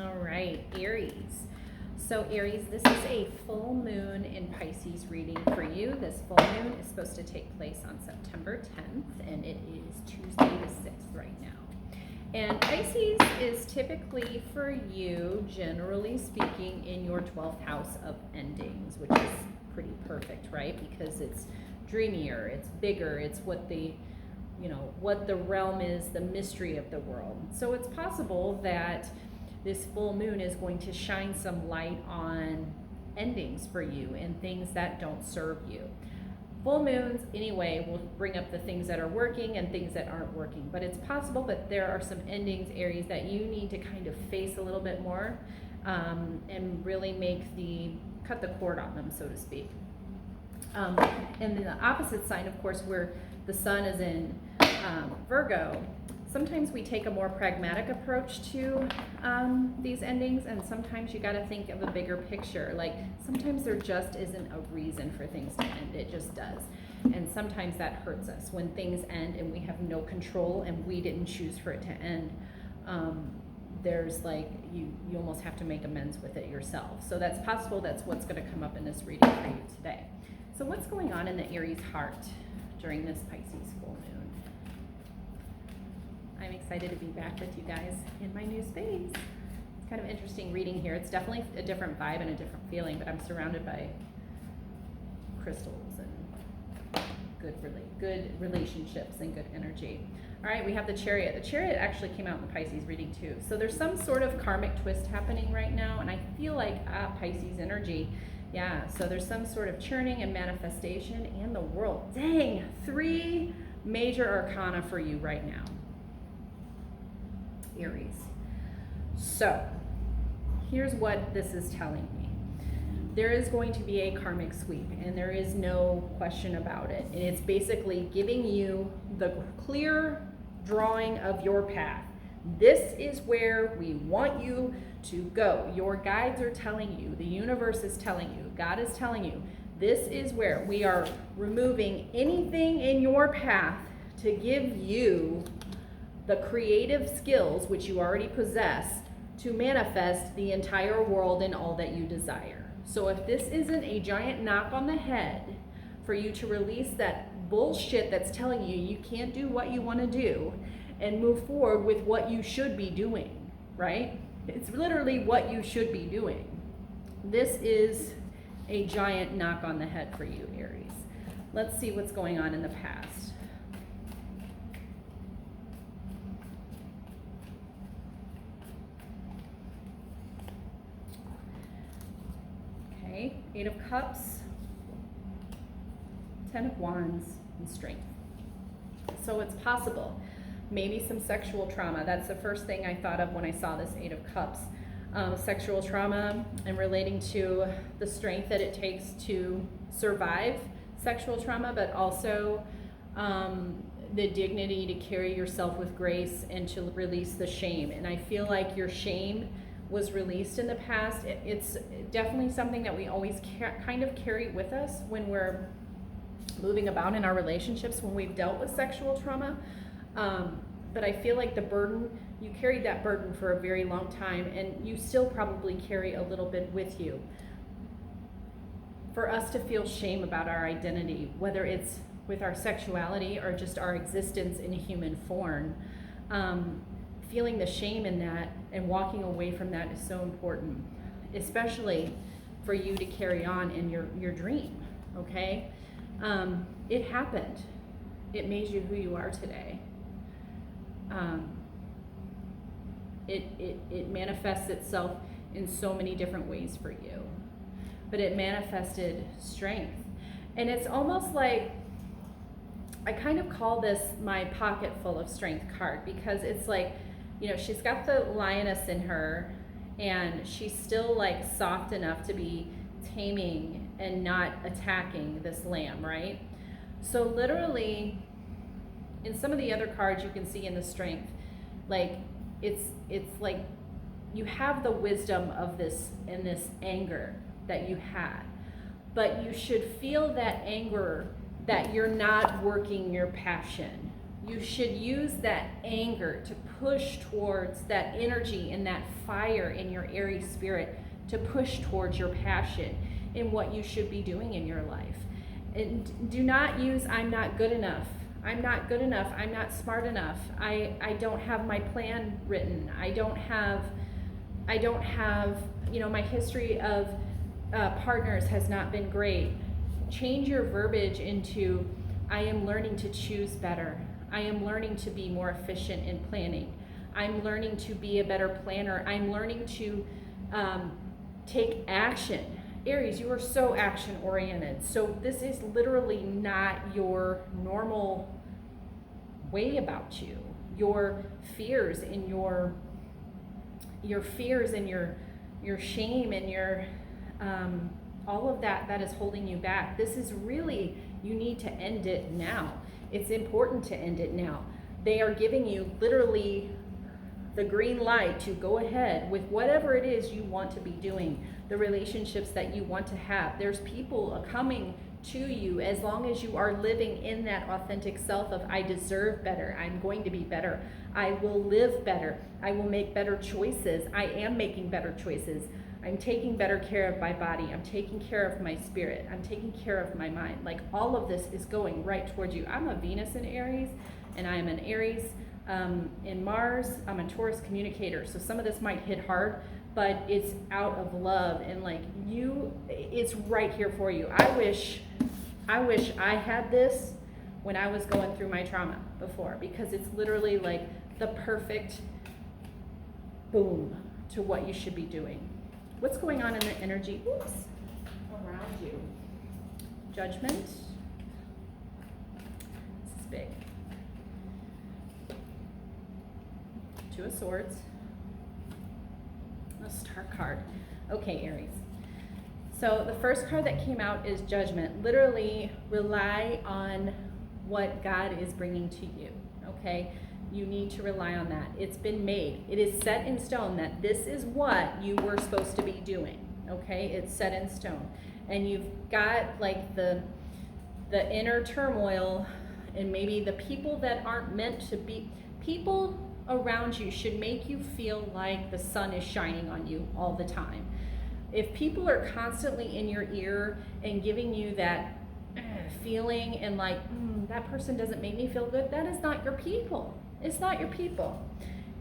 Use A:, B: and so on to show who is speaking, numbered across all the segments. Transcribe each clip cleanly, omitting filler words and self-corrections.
A: All right, Aries. So Aries, this is a full moon in Pisces reading for you. This full moon is supposed to take place on September 10th, and it is Tuesday the 6th right now. And Pisces is typically for you, generally speaking, in your 12th house of endings, which is pretty perfect, right? Because it's dreamier, it's bigger, it's what the what the realm is, the mystery of the world. So it's possible that this full moon is going to shine some light on endings for you and things that don't serve you. Full moons, anyway, will bring up the things that are working and things that aren't working. But it's possible that there are some endings, Aries, that you need to kind of face a little bit more and really cut the cord on them, so to speak. And the opposite sign, of course, where the sun is in Virgo, sometimes we take a more pragmatic approach to these endings, and sometimes you got to think of a bigger picture. Like sometimes there just isn't a reason for things to end, it just does. And sometimes that hurts us when things end and we have no control and we didn't choose for it to end. There's like, you almost have to make amends with it yourself. So that's possible, that's what's going to come up in this reading for you today. So what's going on in the Aries heart during this Pisces full moon? I'm excited to be back with you guys in my new space. It's kind of interesting reading here. It's definitely a different vibe and a different feeling, but I'm surrounded by crystals and good relationships and good energy. All right, we have the Chariot. The Chariot actually came out in the Pisces reading too. So there's some sort of karmic twist happening right now, and I feel like Pisces energy. Yeah, so there's some sort of churning and manifestation and the world. Dang, 3 major arcana for you right now, Aries. So here's what this is telling me. There is going to be a karmic sweep, and there is no question about it. And it's basically giving you the clear drawing of your path. This is where we want you to go. Your guides are telling you, the universe is telling you, God is telling you, this is where we are removing anything in your path to give you the creative skills which you already possess to manifest the entire world and all that you desire. So if this isn't a giant knock on the head for you to release that bullshit that's telling you you can't do what you want to do and move forward with what you should be doing, right? It's literally what you should be doing. This is a giant knock on the head for you, Aries. Let's see what's going on in the past. Okay, 8 of Cups, 10 of Wands, and Strength. So it's possible. Maybe some sexual trauma. That's the first thing I thought of when I saw this 8 of Cups. Sexual trauma and relating to the strength that it takes to survive sexual trauma, but also the dignity to carry yourself with grace and to release the shame. And I feel like your shame was released in the past. It's definitely something that we always kind of carry with us when we're moving about in our relationships, when we've dealt with sexual trauma. But I feel like the burden, you carried that burden for a very long time, and you still probably carry a little bit with you. For us to feel shame about our identity, whether it's with our sexuality or just our existence in a human form, feeling the shame in that and walking away from that is so important, especially for you to carry on in your dream, okay? It happened. It made you who you are today. It manifests itself in so many different ways for you, but it manifested strength. And it's almost like, I kind of call this my pocket full of strength card, because it's like, she's got the lioness in her, and she's still like soft enough to be taming and not attacking this lamb, right? So literally, in some of the other cards you can see in the strength, like it's like you have the wisdom of this and this anger that you had, but you should feel that anger that you're not working your passion, You should use that anger to push towards that energy and that fire in your Aries spirit to push towards your passion in what you should be doing in your life. And do not use I'm not good enough. I'm not good enough. I'm not smart enough. I don't have my plan written. I don't have, my history of partners has not been great. Change your verbiage into I am learning to choose better. I am learning to be more efficient in planning. I'm learning to be a better planner. I'm learning to take action. Aries, you are so action oriented. So this is literally not your normal way about you. Your fears and your fears and your shame and your all of that is holding you back. This is really, you need to end it now. It's important to end it now. They are giving you literally the green light to go ahead with whatever it is you want to be doing, the relationships that you want to have. There's people coming to you as long as you are living in that authentic self of I deserve better, I'm going to be better, I will live better, I will make better choices, I am making better choices, I'm taking better care of my body, I'm taking care of my spirit, I'm taking care of my mind. Like all of this is going right towards you. I'm a Venus in Aries and I'm an Aries in Mars. I'm a Taurus communicator, so some of this might hit hard, but it's out of love and like it's right here for you. I wish I had this when I was going through my trauma before, because it's literally like the perfect boom to what you should be doing. What's going on in the energy around you? Judgment. This is big. Two of Swords. A Star card. Okay, Aries. So the first card that came out is Judgment. Literally rely on what God is bringing to you, okay? You need to rely on that. It's been made. It is set in stone that this is what you were supposed to be doing, okay? It's set in stone. And you've got like the inner turmoil and maybe the people that aren't meant to be. People around you should make you feel like the sun is shining on you all the time. If people are constantly in your ear and giving you that feeling and like, that person doesn't make me feel good, that is not your people. It's not your people.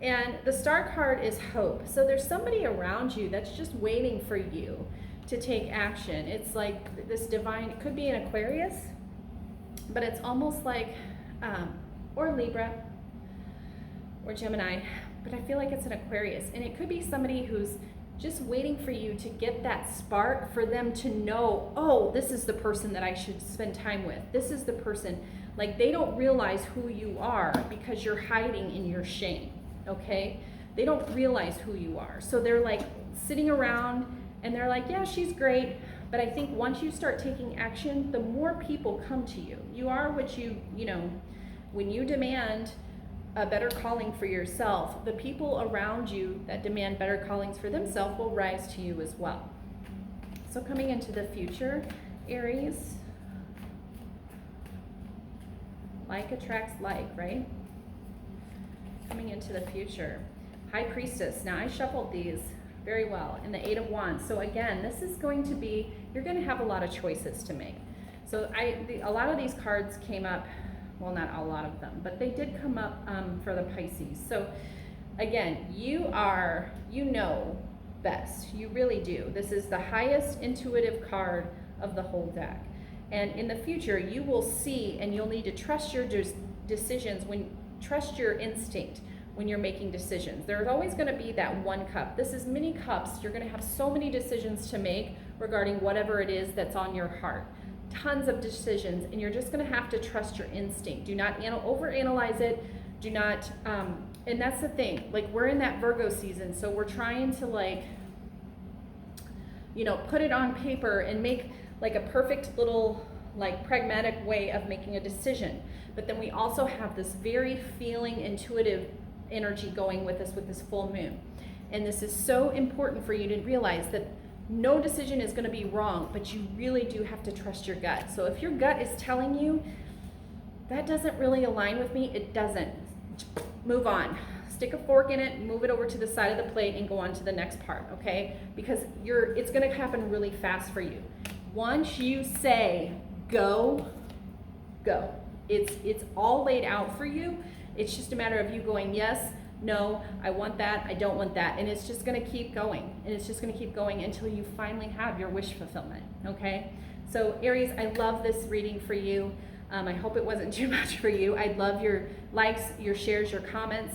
A: And the Star card is hope. So there's somebody around you that's just waiting for you to take action. It's like this divine, it could be an Aquarius, but it's almost like, or Libra, or Gemini, but I feel like it's an Aquarius. And it could be somebody who's just waiting for you to get that spark for them to know, oh, this is the person that I should spend time with. This is the person. Like they don't realize who you are because you're hiding in your shame, okay? They don't realize who you are. So they're like sitting around and they're like, yeah, she's great. But I think once you start taking action, the more people come to you. You are what you know, when you demand a better calling for yourself, the people around you that demand better callings for themselves will rise to you as well. So coming into the future, Aries, like attracts like, right? Coming into the future, High Priestess. Now I shuffled these very well, and the Eight of Wands. So again, this is going to be, you're going to have a lot of choices to make. So a lot of these cards came up, well, not a lot of them, but they did come up for the Pisces. So again, you know best. You really do. This is the highest intuitive card of the whole deck. And in the future, you will see, and you'll need to trust your decisions, trust your instinct when you're making decisions. There's always going to be that one cup. This is many cups. You're going to have so many decisions to make regarding whatever it is that's on your heart. Tons of decisions, and you're just going to have to trust your instinct. Do not overanalyze it. Do not, and that's the thing. Like we're in that Virgo season, so we're trying to like, put it on paper and make like a perfect little like pragmatic way of making a decision. But then we also have this very feeling, intuitive energy going with us with this full moon. And this is so important for you to realize that no decision is going to be wrong, but you really do have to trust your gut. So if your gut is telling you that doesn't really align with me. It doesn't. Move on. Stick a fork in it, move it over to the side of the plate, and go on to the next part, okay? Because it's gonna happen really fast for you. Once you say go, go. It's all laid out for you. It's just a matter of you going, yes, no, I want that, I don't want that. And it's just gonna keep going. And it's just gonna keep going until you finally have your wish fulfillment, okay? So Aries, I love this reading for you. I hope it wasn't too much for you. I'd love your likes, your shares, your comments.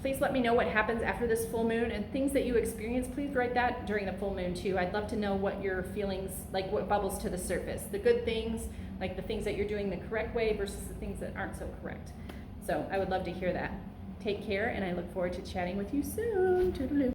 A: Please let me know what happens after this full moon and things that you experience. Please write that during the full moon too. I'd love to know what your feelings, like what bubbles to the surface. The good things, like the things that you're doing the correct way versus the things that aren't so correct. So I would love to hear that. Take care, and I look forward to chatting with you soon. Toodaloo.